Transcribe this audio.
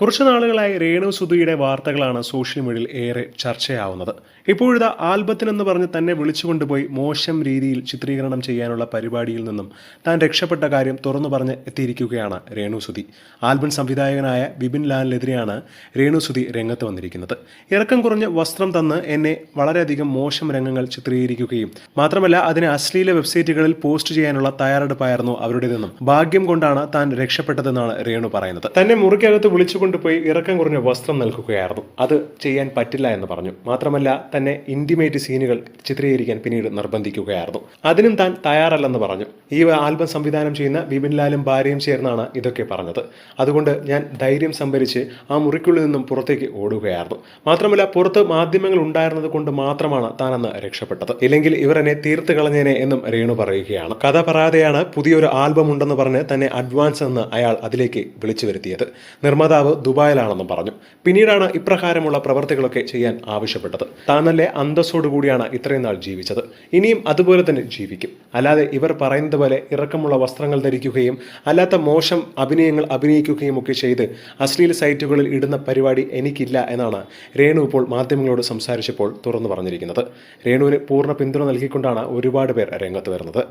കുറച്ചു നാളുകളായി രേണു സുധിയുടെ വാർത്തകളാണ് സോഷ്യൽ മീഡിയയിൽ ഏറെ ചർച്ചയാവുന്നത്. ഇപ്പോഴിതാ ആൽബത്തിനെന്ന് പറഞ്ഞ് തന്നെ വിളിച്ചുകൊണ്ടുപോയി മോശം രീതിയിൽ ചിത്രീകരണം ചെയ്യാനുള്ള പരിപാടിയിൽ നിന്നും താൻ രക്ഷപ്പെട്ട കാര്യം തുറന്നു പറഞ്ഞ് എത്തിയിരിക്കുകയാണ് രേണു സുധി. ആൽബം സംവിധായകനായ വിപിൻ ലാലിനെതിരെയാണ് രേണു സുധി രംഗത്ത് വന്നിരിക്കുന്നത്. ഇറക്കം കുറഞ്ഞ വസ്ത്രം തന്ന് എന്നെ വളരെയധികം മോശം രംഗങ്ങൾ ചിത്രീകരിക്കുകയും മാത്രമല്ല അതിനെ അശ്ലീല വെബ്സൈറ്റുകളിൽ പോസ്റ്റ് ചെയ്യാനുള്ള തയ്യാറെടുപ്പായിരുന്നു അവരുടേതെന്നും ഭാഗ്യം കൊണ്ടാണ് താൻ രക്ഷപ്പെട്ടതെന്നാണ് രേണു പറയുന്നത്. തന്നെ മുറിക്കകത്ത് വിളിച്ചുകൊണ്ടുപോയി ഇറക്കം കുറഞ്ഞ വസ്ത്രം നൽകുകയായിരുന്നു. അത് ചെയ്യാൻ പറ്റില്ല എന്ന് പറഞ്ഞു. മാത്രമല്ല തന്നെ ഇന്റിമേറ്റ് സീനുകൾ ചിത്രീകരിക്കാൻ പിന്നീട് നിർബന്ധിക്കുകയായിരുന്നു. അതിനും താൻ തയ്യാറല്ലെന്ന് പറഞ്ഞു. ഈ ആൽബം സംവിധാനം ചെയ്യുന്ന വിപിൻ ലാലും ഭാര്യയും ചേർന്നാണ് ഇതൊക്കെ പറഞ്ഞത്. അതുകൊണ്ട് ഞാൻ ധൈര്യം സംഭരിച്ച് ആ മുറിക്കുള്ളിൽ നിന്നും പുറത്തേക്ക് ഓടുകയായിരുന്നു. മാത്രമല്ല പുറത്ത് മാധ്യമങ്ങൾ ഉണ്ടായിരുന്നത് കൊണ്ട് മാത്രമാണ് താനെന്ന് രക്ഷപ്പെട്ടത്. ഇല്ലെങ്കിൽ ഇവർ എന്നെ തീർത്ത് കളഞ്ഞേനെ എന്നും രേണു പറയുകയാണ്. കഥ പറയാതെയാണ് പുതിയൊരു ആൽബം ഉണ്ടെന്ന് പറഞ്ഞ് തന്നെ അഡ്വാൻസ് എന്ന് അയാൾ അതിലേക്ക് വിളിച്ചു വരുത്തിയത്. നിർമ്മാതാവ് ദുബായിലാണെന്നും പറഞ്ഞു. പിന്നീടാണ് ഇപ്രകാരമുള്ള പ്രവർത്തികളൊക്കെ ചെയ്യാൻ ആവശ്യപ്പെട്ടത്. താൻ നല്ല അന്തസ്സോടുകൂടിയാണ് ഇത്രയും നാൾ ജീവിച്ചത്, ഇനിയും അതുപോലെ തന്നെ ജീവിക്കും. അല്ലാതെ ഇവർ പറയുന്നത് പോലെ ഇറക്കമുള്ള വസ്ത്രങ്ങൾ ധരിക്കുകയും അല്ലാത്ത മോശം അഭിനയങ്ങൾ അഭിനയിക്കുകയും ഒക്കെ ചെയ്ത് അശ്ലീല സൈറ്റുകളിൽ ഇടുന്ന പരിപാടി എനിക്കില്ല എന്നാണ് രേണു ഇപ്പോൾ മാധ്യമങ്ങളോട് സംസാരിച്ചപ്പോൾ തുറന്നു പറഞ്ഞിരിക്കുന്നത്. രേണുവിന് പൂർണ്ണ പിന്തുണ നൽകിക്കൊണ്ടാണ് ഒരുപാട് പേർ രംഗത്ത് വരുന്നത്.